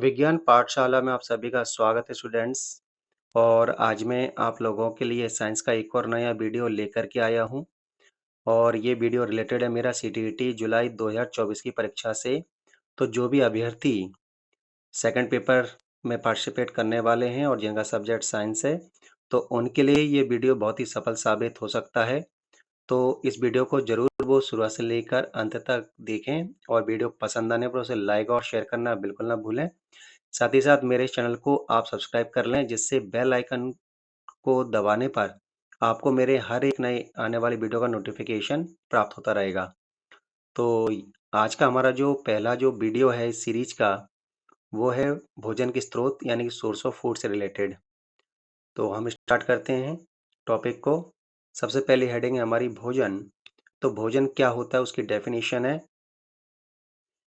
विज्ञान पाठशाला में आप सभी का स्वागत है स्टूडेंट्स। और आज मैं आप लोगों के लिए साइंस का एक और नया वीडियो लेकर के आया हूं। और ये वीडियो रिलेटेड है मेरा सीटीईटी जुलाई 2024 की परीक्षा से। तो जो भी अभ्यर्थी सेकंड पेपर में पार्टिसिपेट करने वाले हैं और जिनका सब्जेक्ट साइंस है, तो उनके लिए ये वीडियो बहुत ही सफल साबित हो सकता है। तो इस वीडियो को ज़रूर वो शुरुआत से लेकर अंत तक देखें और वीडियो पसंद आने पर उसे लाइक और शेयर करना बिल्कुल ना भूलें। साथ ही साथ मेरे चैनल को आप सब्सक्राइब कर लें, जिससे बेल आइकन को दबाने पर आपको मेरे हर एक नए आने वाली वीडियो का नोटिफिकेशन प्राप्त होता रहेगा। तो आज का हमारा जो पहला जो वीडियो है इस सीरीज का, वो है भोजन के स्रोत यानी कि सोर्स ऑफ फूड से रिलेटेड। तो हम स्टार्ट करते हैं टॉपिक को। सबसे पहली हेडिंग है हमारी भोजन। तो भोजन क्या होता है, उसकी डेफिनेशन है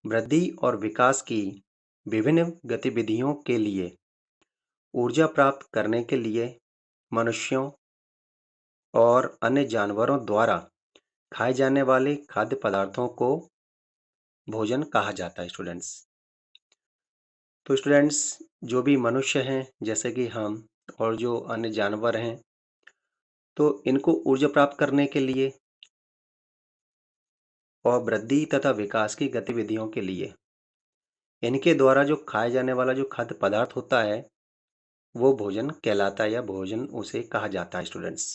वृद्धि और विकास की विभिन्न गतिविधियों के लिए ऊर्जा प्राप्त करने के लिए मनुष्यों और अन्य जानवरों द्वारा खाए जाने वाले खाद्य पदार्थों को भोजन कहा जाता है स्टूडेंट्स। तो स्टूडेंट्स, जो भी मनुष्य हैं जैसे कि हम और जो अन्य जानवर हैं, तो इनको ऊर्जा प्राप्त करने के लिए और वृद्धि तथा विकास की गतिविधियों के लिए इनके द्वारा जो खाए जाने वाला जो खाद्य पदार्थ होता है, वो भोजन कहलाता है या भोजन उसे कहा जाता है स्टूडेंट्स।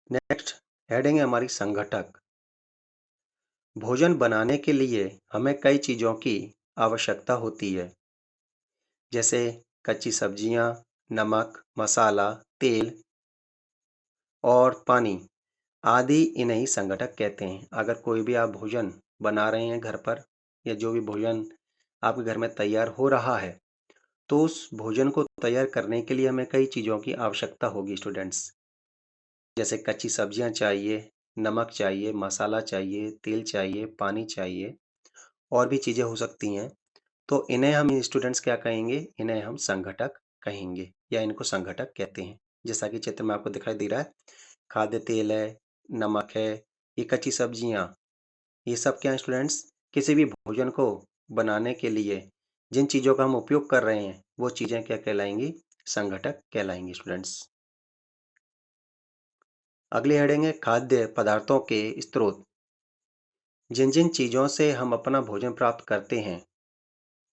नेक्स्ट हेडिंग है हमारी संघटक। भोजन बनाने के लिए हमें कई चीज़ों की आवश्यकता होती है, जैसे कच्ची सब्जियां, नमक, मसाला, तेल और पानी आदि। इन्हें संघटक कहते हैं। अगर कोई भी आप भोजन बना रहे हैं घर पर, या जो भी भोजन आपके घर में तैयार हो रहा है, तो उस भोजन को तैयार करने के लिए हमें कई चीज़ों की आवश्यकता होगी स्टूडेंट्स। जैसे कच्ची सब्जियां चाहिए, नमक चाहिए, मसाला चाहिए, तेल चाहिए, पानी चाहिए, और भी चीज़ें हो सकती हैं। तो इन्हें हम स्टूडेंट्स क्या कहेंगे, इन्हें हम संघटक कहेंगे या इनको संघटक कहते हैं। जैसा कि चित्र में आपको दिखाई दे रहा है, खाद्य तेल है, नमक है, ये कच्ची सब्जियां, ये सब क्या है स्टूडेंट्स, किसी भी भोजन को बनाने के लिए जिन चीज़ों का हम उपयोग कर रहे हैं, वो चीज़ें क्या कहलाएंगी, संघटक कहलाएंगी स्टूडेंट्स। अगली हेडिंग है खाद्य पदार्थों के स्रोत। जिन जिन चीज़ों से हम अपना भोजन प्राप्त करते हैं,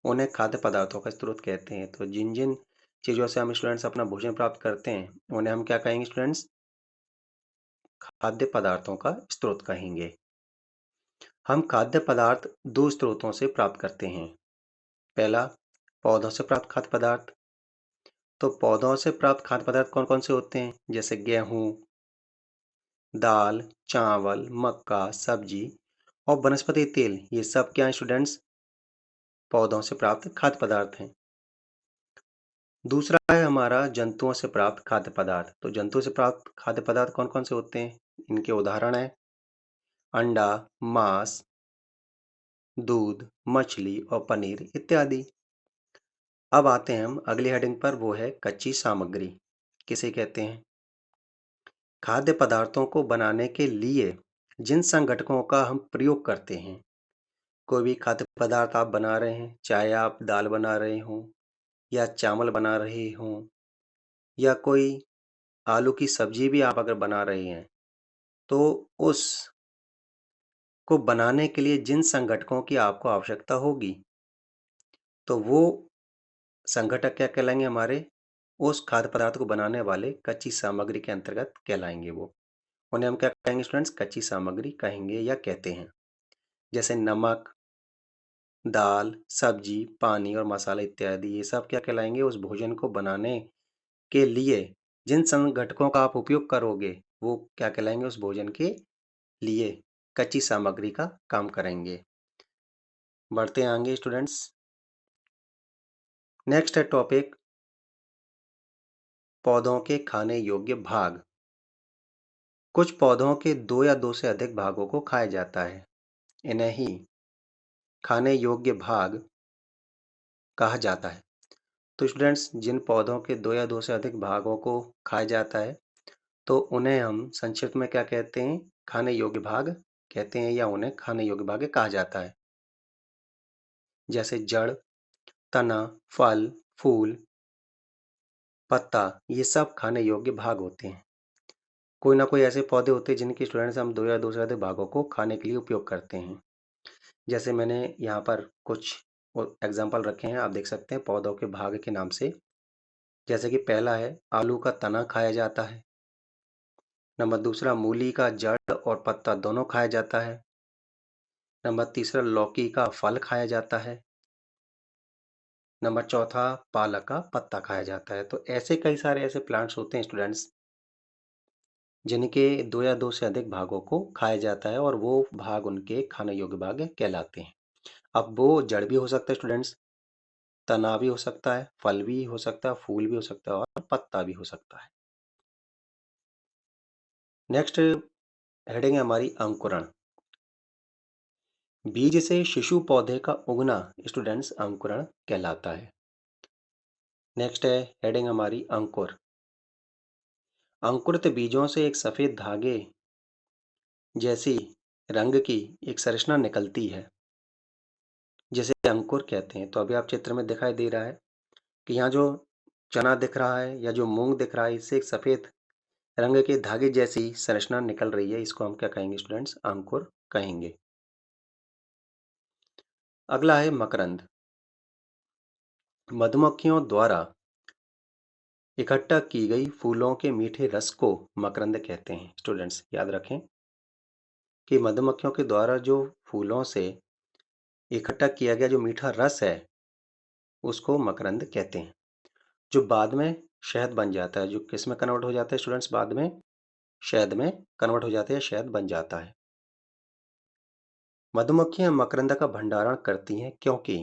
उन्हें खाद्य पदार्थों का स्रोत कहते हैं। तो जिन जिन चीज़ों से हम स्टूडेंट्स अपना भोजन प्राप्त करते हैं, उन्हें हम क्या कहेंगे स्टूडेंट्स, खाद्य पदार्थों का स्रोत कहेंगे। हम खाद्य पदार्थ दो स्रोतों से प्राप्त करते हैं। पहला, पौधों से प्राप्त खाद्य पदार्थ। तो पौधों से प्राप्त खाद्य पदार्थ कौन कौन से होते हैं, जैसे गेहूं, दाल, चावल, मक्का, सब्जी और वनस्पति तेल। ये सब क्या है स्टूडेंट्स, पौधों से प्राप्त खाद्य पदार्थ हैं। दूसरा है हमारा जंतुओं से प्राप्त खाद्य पदार्थ। तो जंतुओं से प्राप्त खाद्य पदार्थ कौन कौन से होते हैं, इनके उदाहरण है अंडा, मांस, दूध, मछली और पनीर इत्यादि। अब आते हैं हम अगली हेडिंग पर, वो है कच्ची सामग्री। किसे कहते हैं, खाद्य पदार्थों को बनाने के लिए जिन संघटकों का हम प्रयोग करते हैं। कोई भी खाद्य पदार्थ आप बना रहे हैं, चाहे आप दाल बना रहे हों या चावल बना रहे हों, या कोई आलू की सब्जी भी आप अगर बना रहे हैं, तो उस को बनाने के लिए जिन संघटकों की आपको आवश्यकता होगी, तो वो संघटक क्या कहलाएंगे हमारे, उस खाद्य पदार्थ को बनाने वाले कच्ची सामग्री के अंतर्गत कहलाएंगे वो। उन्हें हम क्या कहेंगे स्टूडेंट्स, कच्ची सामग्री कहेंगे या कहते हैं। जैसे नमक, दाल, सब्जी, पानी और मसाला इत्यादि, ये सब क्या कहलाएंगे, उस भोजन को बनाने के लिए जिन संघटकों का आप उपयोग करोगे, वो क्या कहलाएंगे, उस भोजन के लिए कच्ची सामग्री का काम करेंगे। बढ़ते हैं आगे स्टूडेंट्स। नेक्स्ट है टॉपिक पौधों के खाने योग्य भाग। कुछ पौधों के दो या दो से अधिक भागों को खाया जाता है। इन्हें ही खाने योग्य भाग कहा जाता है। तो स्टूडेंट्स, जिन पौधों के दो या दो से अधिक भागों को खाया जाता है, तो उन्हें हम संक्षिप्त में क्या कहते हैं, खाने योग्य भाग कहते हैं, या उन्हें खाने योग्य भाग कहा जाता है। जैसे जड़, तना, फल, फूल, पत्ता, ये सब खाने योग्य भाग होते हैं। कोई ना कोई ऐसे पौधे होते हैं जिनके स्टूडेंट्स हम दो या दो से अधिक भागों को खाने के लिए उपयोग करते हैं। जैसे मैंने यहाँ पर कुछ एग्जाम्पल रखे हैं, आप देख सकते हैं पौधों के भाग के नाम से। जैसे कि पहला है आलू का तना खाया जाता है। नंबर दूसरा मूली का जड़ और पत्ता दोनों खाया जाता है। नंबर तीसरा लौकी का फल खाया जाता है। नंबर चौथा पालक का पत्ता खाया जाता है। तो ऐसे कई सारे ऐसे प्लांट्स होते हैं स्टूडेंट्स जिनके दो या दो से अधिक भागों को खाया जाता है और वो भाग उनके खाने योग्य भाग कहलाते हैं। अब वो जड़ भी हो सकता है स्टूडेंट्स, तना भी हो सकता है, फल भी हो सकता है, फूल भी हो सकता है और पत्ता भी हो सकता है। नेक्स्ट हेडिंग है हमारी अंकुरण। बीज से शिशु पौधे का उगना स्टूडेंट्स अंकुरण कहलाता है। नेक्स्ट है हेडिंग हमारी अंकुर। अंकुरित बीजों से एक सफेद धागे जैसी रंग की एक संरचना निकलती है जिसे अंकुर कहते हैं। तो अभी आप चित्र में दिखाई दे रहा है कि यहाँ जो चना दिख रहा है या जो मूंग दिख रहा है, इससे एक सफेद रंग के धागे जैसी संरचना निकल रही है। इसको हम क्या कहेंगे स्टूडेंट्स? अंकुर कहेंगे। अगला है मकरंद। मधुमक्खियों द्वारा इकट्ठा की गई फूलों के मीठे रस को मकरंद कहते हैं। स्टूडेंट्स याद रखें कि मधुमक्खियों के द्वारा जो फूलों से इकट्ठा किया गया जो मीठा रस है उसको मकरंद कहते हैं, जो बाद में शहद बन जाता है। जो किस में कन्वर्ट हो जाता है स्टूडेंट्स? बाद में शहद में कन्वर्ट हो जाते हैं, शहद बन जाता है। मधुमक्खियां मकरंद का भंडारण करती हैं क्योंकि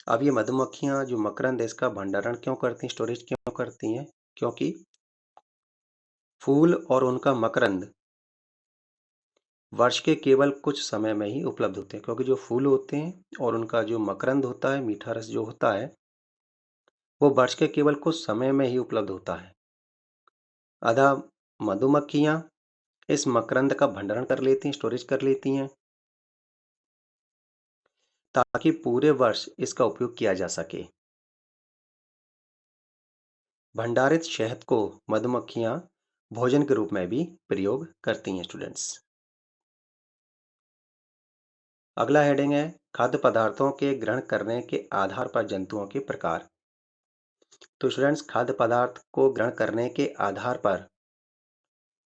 अब ये मधुमक्खियां जो मकरंद है इसका भंडारण क्यों करती हैं, स्टोरेज क्यों करती हैं? क्योंकि फूल और उनका मकरंद वर्ष के केवल कुछ समय में ही उपलब्ध होते हैं। क्योंकि जो फूल होते हैं और उनका जो मकरंद होता है, मीठा रस जो होता है, वो वर्ष के केवल कुछ समय में ही उपलब्ध होता है। अतः मधुमक्खियां इस मकरंद का भंडारण कर लेती हैं, स्टोरेज कर लेती हैं ताकि पूरे वर्ष इसका उपयोग किया जा सके। भंडारित शहद को मधुमक्खियां भोजन के रूप में भी प्रयोग करती हैं स्टूडेंट्स। अगला हेडिंग है खाद्य पदार्थों के ग्रहण करने के आधार पर जंतुओं के प्रकार। तो स्टूडेंट्स खाद्य पदार्थ को ग्रहण करने के आधार पर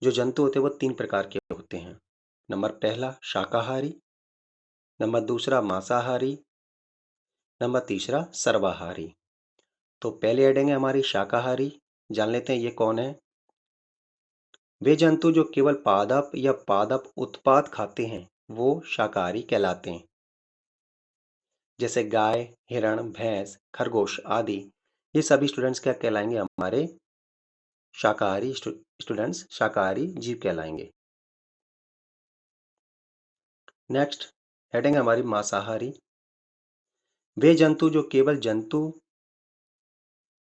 जो जंतु होते हैं वो तीन प्रकार के होते हैं। नंबर पहला शाकाहारी, नंबर दूसरा मांसाहारी, नंबर तीसरा सर्वाहारी। तो पहले हेडिंग है हमारी शाकाहारी। जान लेते हैं ये कौन है। वे जंतु जो केवल पादप या पादप उत्पाद खाते हैं वो शाकाहारी कहलाते हैं। जैसे गाय, हिरण, भैंस, खरगोश आदि ये सभी स्टूडेंट्स क्या कहलाएंगे? हमारे शाकाहारी स्टूडेंट्स शाकाहारी जीव कहलाएंगे। नेक्स्ट हेडिंग है हमारी मांसाहारी। वे जंतु जो केवल जंतु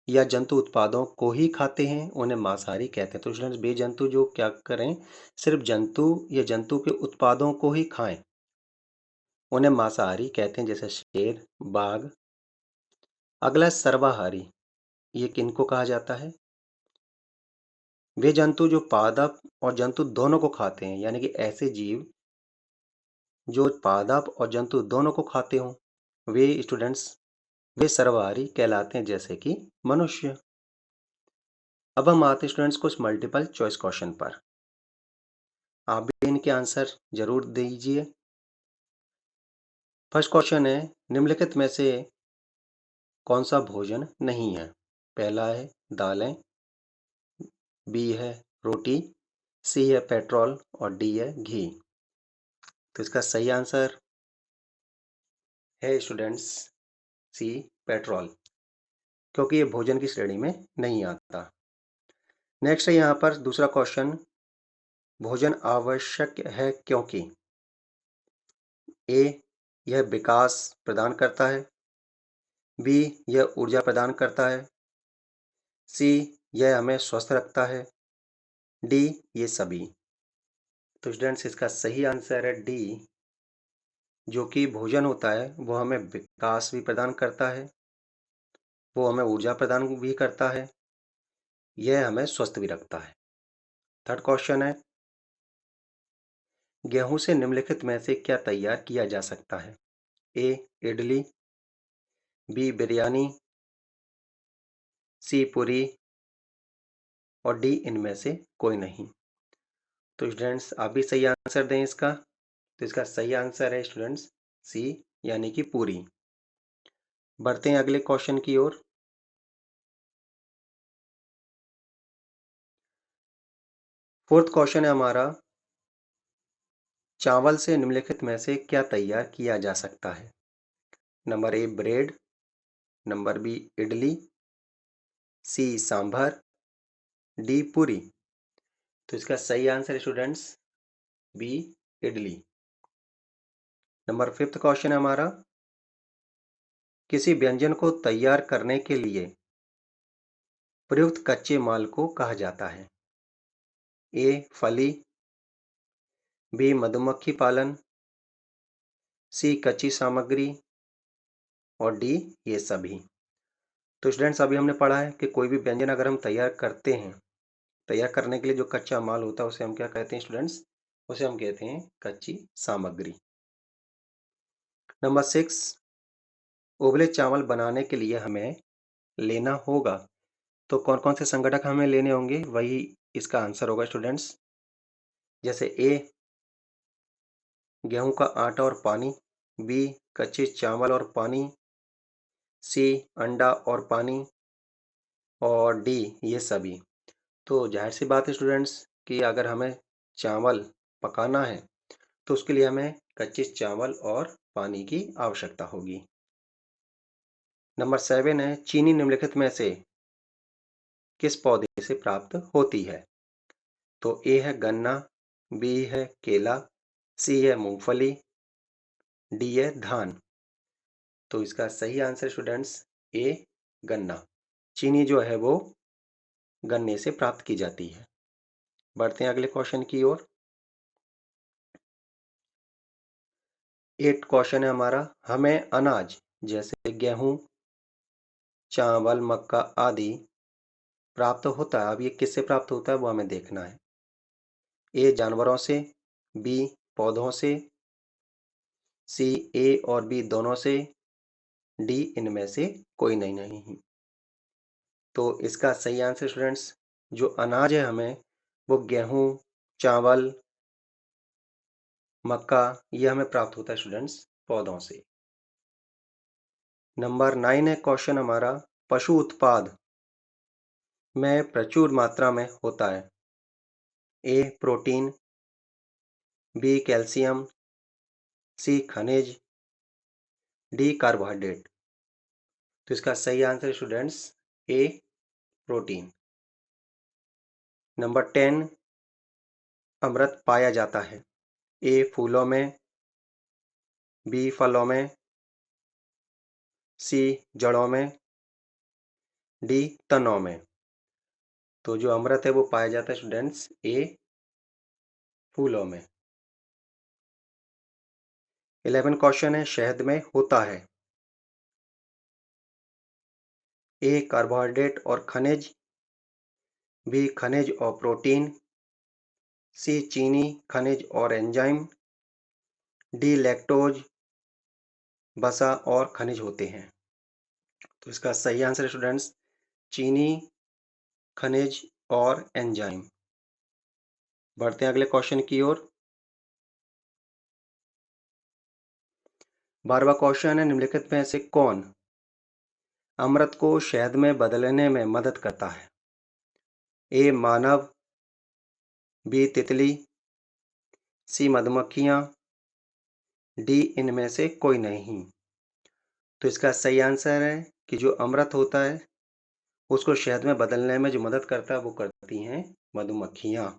या जंतु उत्पादों को ही खाते हैं उन्हें मांसाहारी कहते हैं। तो स्टूडेंट्स वे जंतु जो क्या करें, सिर्फ जंतु या जंतु के उत्पादों को ही खाएं उन्हें मांसाहारी कहते हैं, जैसे शेर, बाघ। अगला सर्वाहारी। ये किनको कहा जाता है? वे जंतु जो पादप और जंतु दोनों को खाते हैं, यानी कि ऐसे जीव जो पादप और जंतु दोनों को खाते हों वे स्टूडेंट्स वे सर्वाहारी कहलाते हैं, जैसे कि मनुष्य। अब हम आते हैं स्टूडेंट्स कुछ मल्टीपल चॉइस क्वेश्चन पर। आप भी इनके आंसर जरूर दीजिए। फर्स्ट क्वेश्चन है निम्नलिखित में से कौन सा भोजन नहीं है? पहला है दालें, बी है रोटी, सी है पेट्रोल और डी है घी। तो इसका सही आंसर है स्टूडेंट्स सी पेट्रोल, क्योंकि ये भोजन की श्रेणी में नहीं आता। नेक्स्ट है यहाँ पर दूसरा क्वेश्चन, भोजन आवश्यक है क्योंकि ए यह विकास प्रदान करता है, बी यह ऊर्जा प्रदान करता है, सी यह हमें स्वस्थ रखता है, डी ये सभी। तो स्टूडेंट्स इसका सही आंसर है डी जो कि भोजन होता है वो हमें विकास भी प्रदान करता है, वो हमें ऊर्जा प्रदान भी करता है, यह हमें स्वस्थ भी रखता है। थर्ड क्वेश्चन है, गेहूं से निम्नलिखित में से क्या तैयार किया जा सकता है? ए इडली, बी बिरयानी, सी पूरी और डी इनमें से कोई नहीं। तो स्टूडेंट्स आप भी सही आंसर दें इसका। तो इसका सही आंसर है स्टूडेंट्स सी, यानी कि पूरी। बढ़ते हैं अगले क्वेश्चन की ओर। फोर्थ क्वेश्चन है हमारा, चावल से निम्नलिखित में से क्या तैयार किया जा सकता है? Number A bread, number B idli, C sambar, D puri. तो इसका सही आंसर है students B idli. Number fifth question है हमारा, किसी व्यंजन को तैयार करने के लिए प्रयुक्त कच्चे माल को कहा जाता है? ए फली, बी मधुमक्खी पालन, सी कच्ची सामग्री और डी ये सभी। तो स्टूडेंट्स अभी हमने पढ़ा है कि कोई भी व्यंजन अगर हम तैयार करते हैं, तैयार करने के लिए जो कच्चा माल होता है उसे हम क्या कहते हैं स्टूडेंट्स? उसे हम कहते हैं कच्ची सामग्री। नंबर सिक्स, उबले चावल बनाने के लिए हमें लेना होगा, तो कौन कौन से संगठक हमें लेने होंगे, वही इसका आंसर होगा स्टूडेंट्स। जैसे ए गेहूं का आटा और पानी, बी कच्चे चावल और पानी, सी अंडा और पानी और डी ये सभी। तो जाहिर सी बात है स्टूडेंट्स कि अगर हमें चावल पकाना है तो उसके लिए हमें कच्चे चावल और पानी की आवश्यकता होगी। नंबर 7 है, चीनी निम्नलिखित में से किस पौधे से प्राप्त होती है? तो ए है गन्ना, बी है केला, सी है मूंगफली, डी है धान। तो इसका सही आंसर स्टूडेंट्स ए गन्ना। चीनी जो है वो गन्ने से प्राप्त की जाती है। बढ़ते हैं अगले क्वेश्चन की ओर। 8 क्वेश्चन है हमारा, हमें अनाज जैसे गेहूं, चावल, मक्का आदि प्राप्त होता है। अब ये किससे प्राप्त होता है वो हमें देखना है। ए जानवरों से, बी पौधों से, सी ए और बी दोनों से, डी इनमें से कोई नहीं। तो इसका सही आंसर स्टूडेंट्स जो अनाज है हमें वो गेहूं, चावल, मक्का ये हमें प्राप्त होता है स्टूडेंट्स पौधों से। नंबर 9 है क्वेश्चन हमारा, पशु उत्पाद में प्रचुर मात्रा में होता है। ए प्रोटीन, बी कैल्शियम, सी खनिज, डी कार्बोहाइड्रेट। तो इसका सही आंसर स्टूडेंट्स ए प्रोटीन। नंबर 10, अमृत पाया जाता है। ए फूलों में, बी फलों में, सी जड़ों में, डी तनों में। तो जो अमृत है वो पाया जाता है स्टूडेंट्स ए फूलों में। 11 क्वेश्चन है, शहद में होता है ए कार्बोहाइड्रेट और खनिज, बी खनिज और प्रोटीन, सी चीनी खनिज और एंजाइम, डी लैक्टोज वसा और खनिज होते हैं। तो इसका सही आंसर है स्टूडेंट्स चीनी, खनिज और एंजाइम। बढ़ते हैं अगले क्वेश्चन की ओर। 12वां क्वेश्चन है, निम्नलिखित में से कौन अमृत को शहद में बदलने में मदद करता है? ए मानव, बी तितली, सी मधुमक्खियां, डी इनमें से कोई नहीं। तो इसका सही आंसर है कि जो अमृत होता है उसको शहद में बदलने में जो मदद करता है वो करती हैं मधुमक्खियां।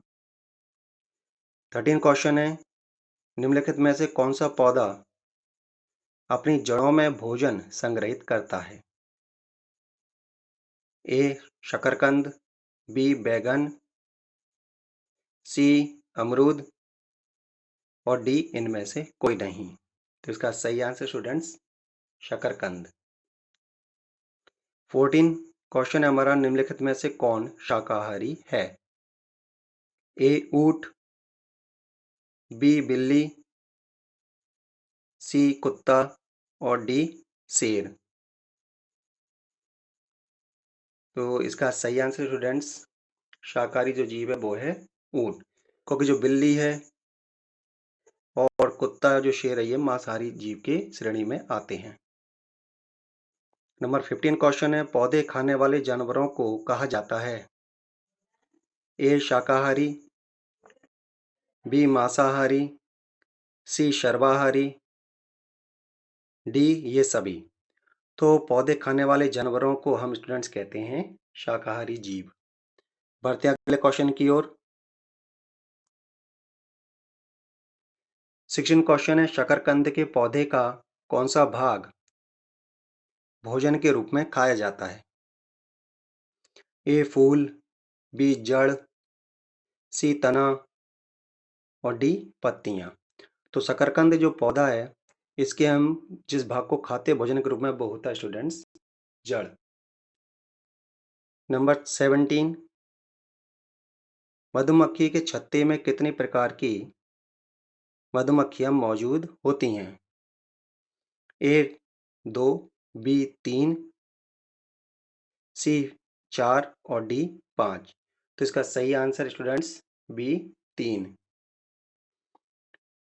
13 क्वेश्चन है, निम्नलिखित में से कौन सा पौधा अपनी जड़ों में भोजन संग्रहित करता है? ए शकरकंद, बी बैगन, सी अमरूद और डी इनमें से कोई नहीं। तो इसका सही आंसर स्टूडेंट्स शकरकंद। 14 क्वेश्चन है हमारा, निम्नलिखित में से कौन शाकाहारी है? ए ऊंट, बी बिल्ली, सी कुत्ता और डी शेर। तो इसका सही आंसर स्टूडेंट्स शाकाहारी जो जीव है वो है ऊंट, क्योंकि जो बिल्ली है और कुत्ता जो शेर है ये मांसाहारी जीव के श्रेणी में आते हैं। नंबर 15 क्वेश्चन है, पौधे खाने वाले जानवरों को कहा जाता है? ए शाकाहारी, बी मांसाहारी, सी सर्वाहारी, डी ये सभी। तो पौधे खाने वाले जानवरों को हम स्टूडेंट्स कहते हैं शाकाहारी जीव। बढ़ते हैं अगले क्वेश्चन की ओर। 16 क्वेश्चन है, शकरकंद के पौधे का कौन सा भाग भोजन के रूप में खाया जाता है? ए फूल, बी जड़, सी तना और डी पत्तियां। तो शकरकंद जो पौधा है इसके हम जिस भाग को खाते हैं भोजन के रूप में वो होता है स्टूडेंट्स जड़। नंबर 17, मधुमक्खी के छत्ते में कितनी प्रकार की मधुमक्खियां मौजूद होती हैं? ए 2, बी 3, सी 4 और डी 5। तो इसका सही answer students B 3।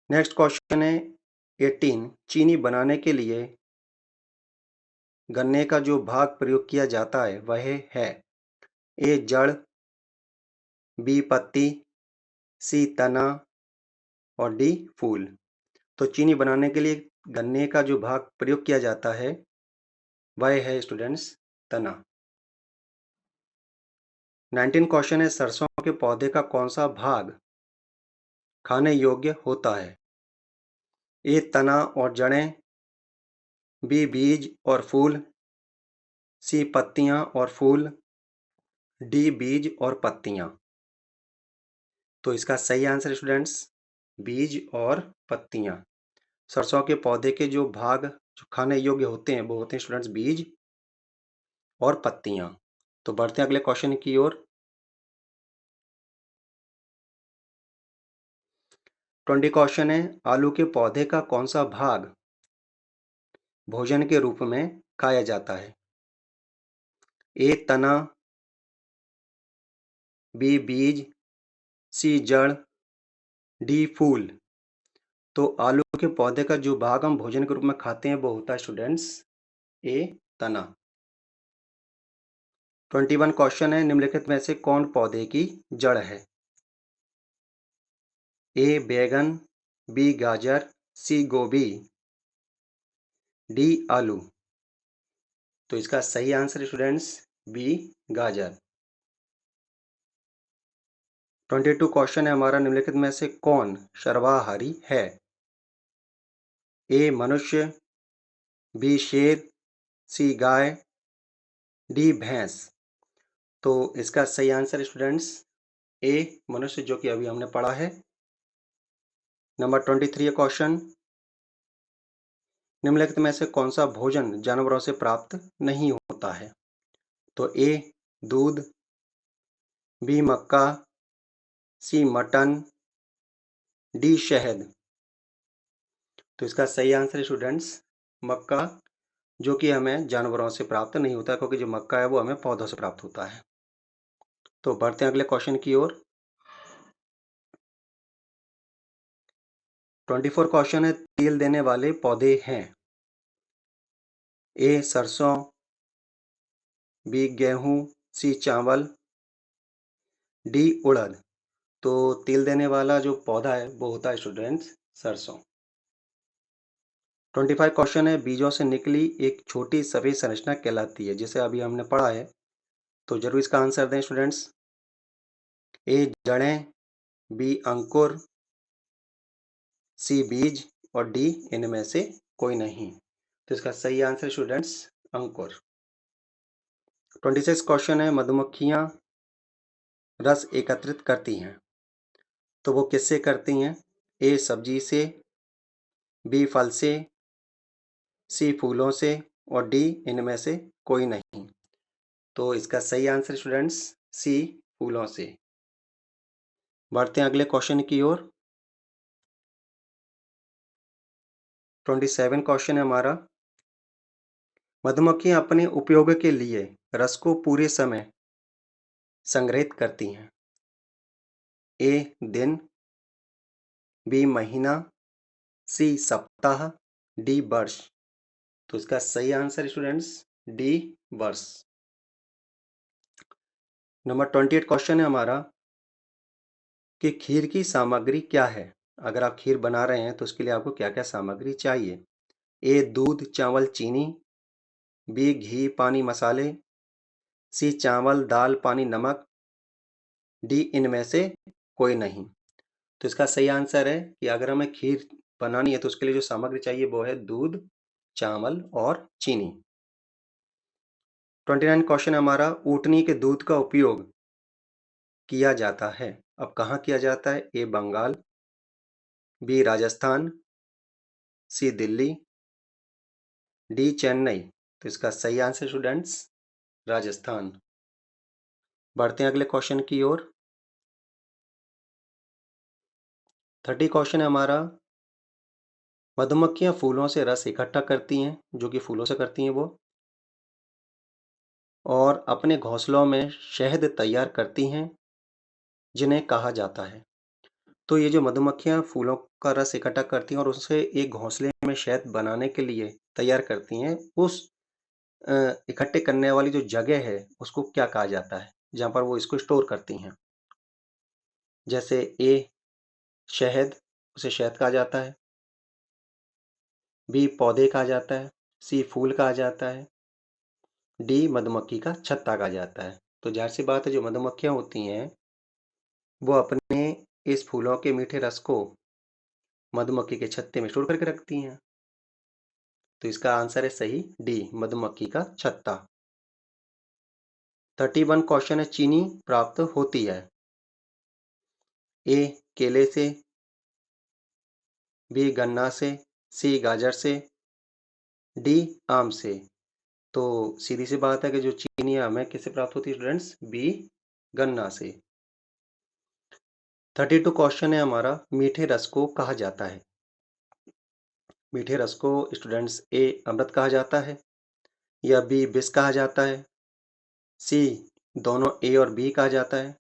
Next question है 18, चीनी बनाने के लिए गन्ने का जो भाग प्रयोग किया जाता है वह है? ए जड़, बी पत्ती, सी तना और डी फूल। तो चीनी बनाने के लिए गन्ने का जो भाग प्रयोग किया जाता है वह है स्टूडेंट्स तना। 19 क्वेश्चन है, सरसों के पौधे का कौन सा भाग खाने योग्य होता है? ए तना और जड़ें, बी बीज और फूल, सी पत्तियां और फूल, डी बीज और पत्तियां। तो इसका सही आंसर स्टूडेंट्स बीज और पत्तियां। सरसों के पौधे के जो भाग जो खाने योग्य होते हैं वो होते हैं स्टूडेंट्स बीज और पत्तियां। तो बढ़ते हैं अगले क्वेश्चन की ओर। 20 क्वेश्चन है, आलू के पौधे का कौन सा भाग भोजन के रूप में खाया जाता है? ए तना, बी बीज, सी जड़, डी फूल। तो आलू के पौधे का जो भाग हम भोजन के रूप में खाते हैं वो होता है स्टूडेंट्स ए तना। 21 क्वेश्चन है, निम्नलिखित में से कौन पौधे की जड़ है? ए बैगन, बी गाजर, सी गोभी, डी आलू। तो इसका सही आंसर स्टूडेंट्स बी गाजर। 22 क्वेश्चन है हमारा, निम्नलिखित में से कौन सर्वाहारी है? ए मनुष्य, बी शेर, सी गाय, डी भैंस। तो इसका सही आंसर स्टूडेंट्स ए मनुष्य, जो कि अभी हमने पढ़ा है। नंबर 23 क्वेश्चन, निम्नलिखित में से कौन सा भोजन जानवरों से प्राप्त नहीं होता है? तो ए दूध, बी मक्का, सी मटन, डी शहद। तो इसका सही आंसर स्टूडेंट्स मक्का, जो कि हमें जानवरों से प्राप्त नहीं होता, क्योंकि जो मक्का है वो हमें पौधों से प्राप्त होता है। तो बढ़ते हैं अगले क्वेश्चन की ओर। 24 क्वेश्चन है, तेल देने वाले पौधे हैं? ए सरसों, बी गेहूं, सी चावल, डी उड़द। तो तेल देने वाला जो पौधा है वो होता है स्टूडेंट्स सरसों। 25 क्वेश्चन है, बीजों से निकली एक छोटी सफेद संरचना कहलाती है, जिसे अभी हमने पढ़ा है। तो जरूर इसका आंसर दें स्टूडेंट्स। ए जड़ें, बी अंकुर, सी बीज और डी इनमें से कोई नहीं। तो इसका सही आंसर स्टूडेंट्स अंकुर। 26 क्वेश्चन है, मधुमक्खियां रस एकत्रित करती हैं, तो वो किससे करती हैं? ए सब्जी से, बी फल से, सी फूलों से और डी इनमें से कोई नहीं। तो इसका सही आंसर स्टूडेंट्स सी फूलों से। बढ़ते हैं अगले क्वेश्चन की ओर। 27 क्वेश्चन है हमारा। मधुमक्खियां अपने उपयोग के लिए रस को पूरे समय संग्रहित करती हैं। ए दिन, बी महीना, सी सप्ताह, डी वर्ष। तो इसका सही आंसर स्टूडेंट्स डी वर्ष। नंबर 28 क्वेश्चन है हमारा कि खीर की सामग्री क्या है। अगर आप खीर बना रहे हैं तो उसके लिए आपको क्या क्या सामग्री चाहिए। ए दूध चावल चीनी, बी घी पानी मसाले, सी चावल दाल पानी नमक, डी इनमें से कोई नहीं। तो इसका सही आंसर है कि अगर हमें खीर बनानी है तो उसके लिए जो सामग्री चाहिए वो है दूध चावल और चीनी। 29 क्वेश्चन है हमारा ऊँटनी के दूध का उपयोग किया जाता है। अब कहाँ किया जाता है। ए बंगाल, बी राजस्थान, सी दिल्ली, डी चेन्नई। तो इसका सही आंसर स्टूडेंट्स राजस्थान। बढ़ते हैं अगले क्वेश्चन की ओर। 30 क्वेश्चन है हमारा मधुमक्खियां फूलों से रस इकट्ठा करती हैं, जो कि फूलों से करती हैं वो, और अपने घोंसलों में शहद तैयार करती हैं, जिन्हें कहा जाता है। तो ये जो मधुमक्खियां फूलों का रस इकट्ठा करती हैं और उससे एक घोंसले में शहद बनाने के लिए तैयार करती हैं, उस इकट्ठे करने वाली जो जगह है उसको क्या कहा जाता है, जहाँ पर वो इसको स्टोर करती हैं। जैसे ए शहद, उसे शहद कहा जाता है, बी पौधे कहा जाता है, सी फूल कहा जाता है, डी मधुमक्खी का छत्ता कहा जाता है। तो जाहिर सी बात है जो मधुमक्खियां होती हैं वो अपने इस फूलों के मीठे रस को मधुमक्खी के छत्ते में स्टोर करके रखती हैं। तो इसका आंसर है सही डी मधुमक्खी का छत्ता। 31 क्वेश्चन है चीनी प्राप्त होती है। ए केले से, बी गन्ना से, सी गाजर से, डी आम से। तो सीधी सी बात है कि जो चीनी है हमें किससे प्राप्त होती है स्टूडेंट्स, बी गन्ना से। 32 क्वेश्चन है हमारा मीठे रस को कहा जाता है। मीठे रस को स्टूडेंट्स ए अमृत कहा जाता है, या बी विष कहा जाता है, सी दोनों ए और बी कहा जाता है,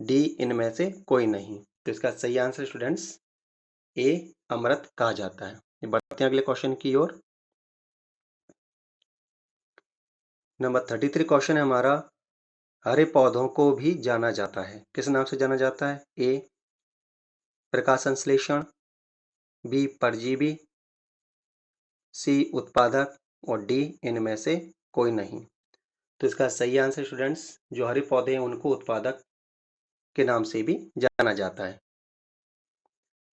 डी इनमें से कोई नहीं। तो इसका सही आंसर स्टूडेंट्स ए अमृत कहा जाता है। ये बढ़ते हैं अगले क्वेश्चन की ओर। नंबर 33 क्वेश्चन है हमारा हरे पौधों को भी जाना जाता है, किस नाम से जाना जाता है। ए प्रकाश संश्लेषण, बी परजीवी, सी उत्पादक और डी इनमें से कोई नहीं। तो इसका सही आंसर स्टूडेंट्स जो हरे पौधे हैं उनको उत्पादक के नाम से भी जाना जाता है।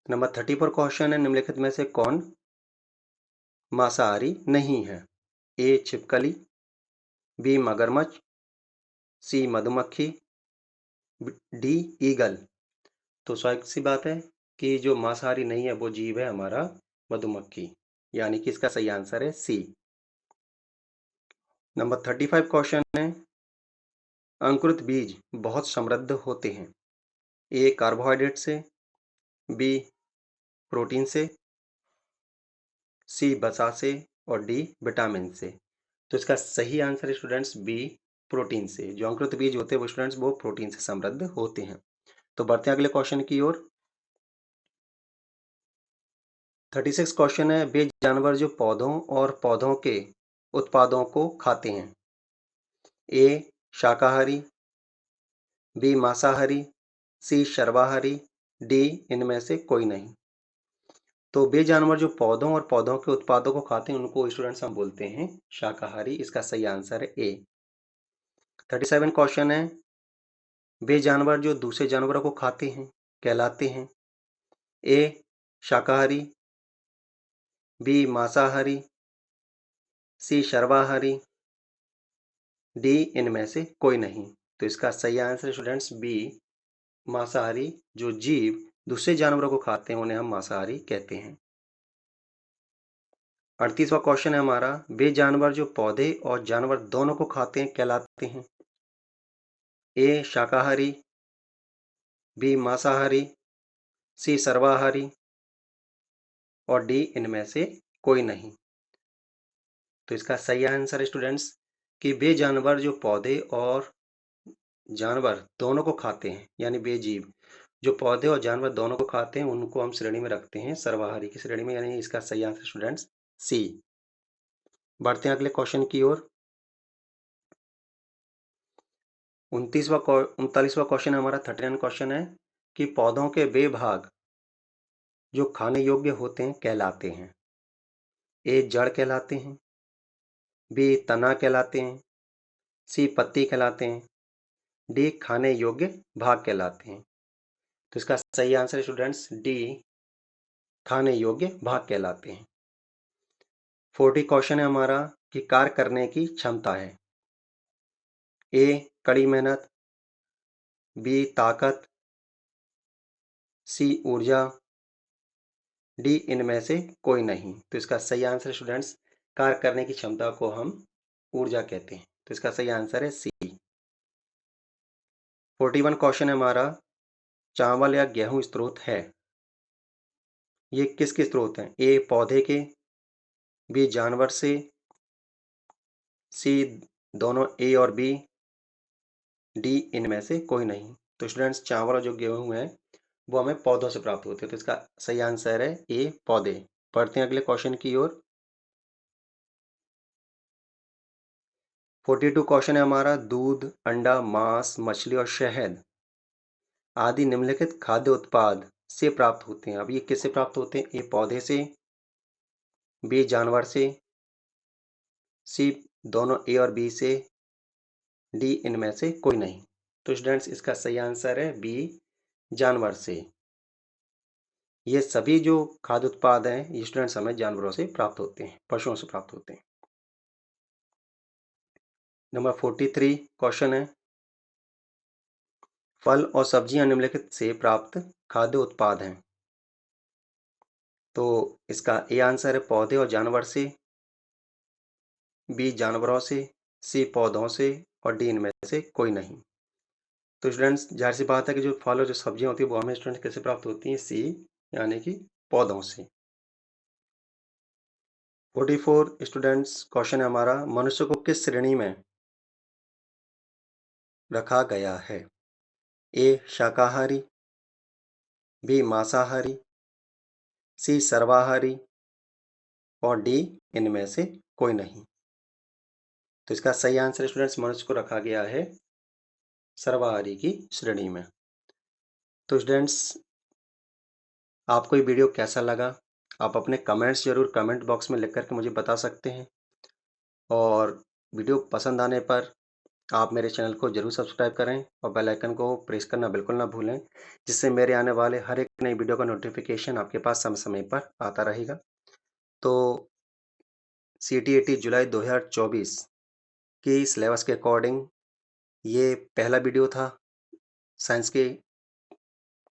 नंबर 34 क्वेश्चन है निम्नलिखित में से कौन मांसाहारी नहीं है। ए छिपकली, बी मगरमच्छ, सी मधुमक्खी, डी ईगल। तो स्वाभाविक सी बात है कि जो मांसाहारी नहीं है वो जीव है हमारा मधुमक्खी, यानी कि इसका सही आंसर है सी। नंबर 35 क्वेश्चन है अंकुरित बीज बहुत समृद्ध होते हैं। ए कार्बोहाइड्रेट से, बी प्रोटीन से, सी वसा से और डी विटामिन से। तो इसका सही आंसर है स्टूडेंट्स बी प्रोटीन से। जो अंकुरित बीज होते हैं वो स्टूडेंट्स वो प्रोटीन से समृद्ध होते हैं। तो बढ़ते हैं अगले क्वेश्चन की ओर। 36 क्वेश्चन है वे जानवर जो पौधों और पौधों के उत्पादों को खाते हैं। ए शाकाहारी, बी मांसाहारी, सी सर्वाहारी, डी इनमें से कोई नहीं। तो वे जानवर जो पौधों और पौधों के उत्पादों को खाते हैं उनको स्टूडेंट्स हम बोलते हैं शाकाहारी। इसका सही आंसर है ए। 37 क्वेश्चन है वे जानवर जो दूसरे जानवरों को खाते हैं कहलाते हैं। ए शाकाहारी, बी मांसाहारी, सी सर्वाहारी, डी इनमें से कोई नहीं। तो इसका सही आंसर स्टूडेंट्स बी मांसाहारी। जो जीव दूसरे जानवरों को खाते हैं उन्हें हम मांसाहारी कहते हैं। 38वां क्वेश्चन है हमारा, वे जानवर जो पौधे और जानवर दोनों को खाते हैं कहलाते हैं? ए शाकाहारी, बी मांसाहारी, सी सर्वाहारी और डी इनमें से कोई नहीं। तो इसका सही आंसर है स्टूडेंट्स कि वे जानवर जो पौधे और जानवर दोनों को खाते हैं, यानी वे जीव जो पौधे और जानवर दोनों को खाते हैं उनको हम श्रेणी में रखते हैं सर्वाहारी की श्रेणी में, यानी इसका सही आंसर स्टूडेंट्स सी। बढ़ते हैं अगले क्वेश्चन की ओर। 39वां क्वेश्चन हमारा 39 क्वेश्चन है कि पौधों के वे भाग जो खाने योग्य होते हैं कहलाते हैं? ए जड़ कहलाते हैं, बी तना कहलाते हैं, सी पत्ती कहलाते हैं, डी खाने योग्य भाग कहलाते हैं। तो इसका सही आंसर है स्टूडेंट्स डी खाने योग्य भाग कहलाते हैं। 40 क्वेश्चन है हमारा कि कार्य करने की क्षमता है। ए कड़ी मेहनत, बी ताकत, सी ऊर्जा, डी इनमें से कोई नहीं। तो इसका सही आंसर स्टूडेंट्स कार्य करने की क्षमता को हम ऊर्जा कहते हैं। तो इसका सही आंसर है सी। 41 क्वेश्चन है हमारा, चावल या गेहूं स्रोत है? ये किसके स्रोत हैं? ए पौधे के, बी जानवर से, सी दोनों ए और बी, डी इनमें से कोई नहीं। तो स्टूडेंट्स चावल और जो गेहूं है वो हमें पौधों से प्राप्त होते हैं। तो इसका सही आंसर है ए पौधे। पढ़ते हैं अगले क्वेश्चन की ओर। 42 क्वेश्चन है हमारा, दूध, अंडा, मांस, मछली और शहद आदि निम्नलिखित खाद्य उत्पाद से प्राप्त होते हैं। अब ये किससे प्राप्त होते हैं? ए पौधे से, बी जानवर से, सी दोनों ए और बी से, डी इनमें से कोई नहीं। तो स्टूडेंट्स इसका सही आंसर है बी जानवर से। ये सभी जो खाद्य उत्पाद हैं ये स्टूडेंट्स हमें जानवरों से प्राप्त होते हैं, पशुओं से प्राप्त होते हैं। नंबर 43 क्वेश्चन है, फल और सब्जियां निम्नलिखित से प्राप्त खाद्य उत्पाद हैं। तो इसका ए आंसर है पौधे और जानवर से, बी जानवरों से, सी पौधों से और डी इनमें से कोई नहीं। तो स्टूडेंट्स जाहिर सी बात है कि जो फल और जो सब्जियां होती है वो हमें स्टूडेंट्स कैसे प्राप्त होती हैं? सी यानी कि पौधों से। 44 स्टूडेंट्स क्वेश्चन है हमारा, मनुष्य को किस श्रेणी में रखा गया है? ए शाकाहारी, बी मांसाहारी, सी सर्वाहारी और डी इनमें से कोई नहीं। तो इसका सही आंसर स्टूडेंट्स मनुष्य को रखा गया है सर्वाहारी की श्रेणी में। तो स्टूडेंट्स आपको ये वीडियो कैसा लगा? आप अपने कमेंट्स जरूर कमेंट बॉक्स में लिख करके मुझे बता सकते हैं और वीडियो पसंद आने पर आप मेरे चैनल को जरूर सब्सक्राइब करें और बेल आइकन को प्रेस करना बिल्कुल ना भूलें, जिससे मेरे आने वाले हर एक नई वीडियो का नोटिफिकेशन आपके पास समय समय पर आता रहेगा। तो CTET जुलाई 2024 की सिलेबस के अकॉर्डिंग ये पहला वीडियो था साइंस के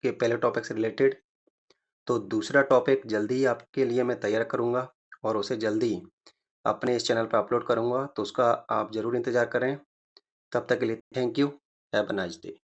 पहले टॉपिक से रिलेटेड। तो दूसरा टॉपिक जल्दी ही आपके लिए मैं तैयार करूँगा और उसे जल्दी अपने इस चैनल पर अपलोड करूँगा, तो उसका आप ज़रूर इंतज़ार करें। तब तक के लिए thank you. Have a nice day.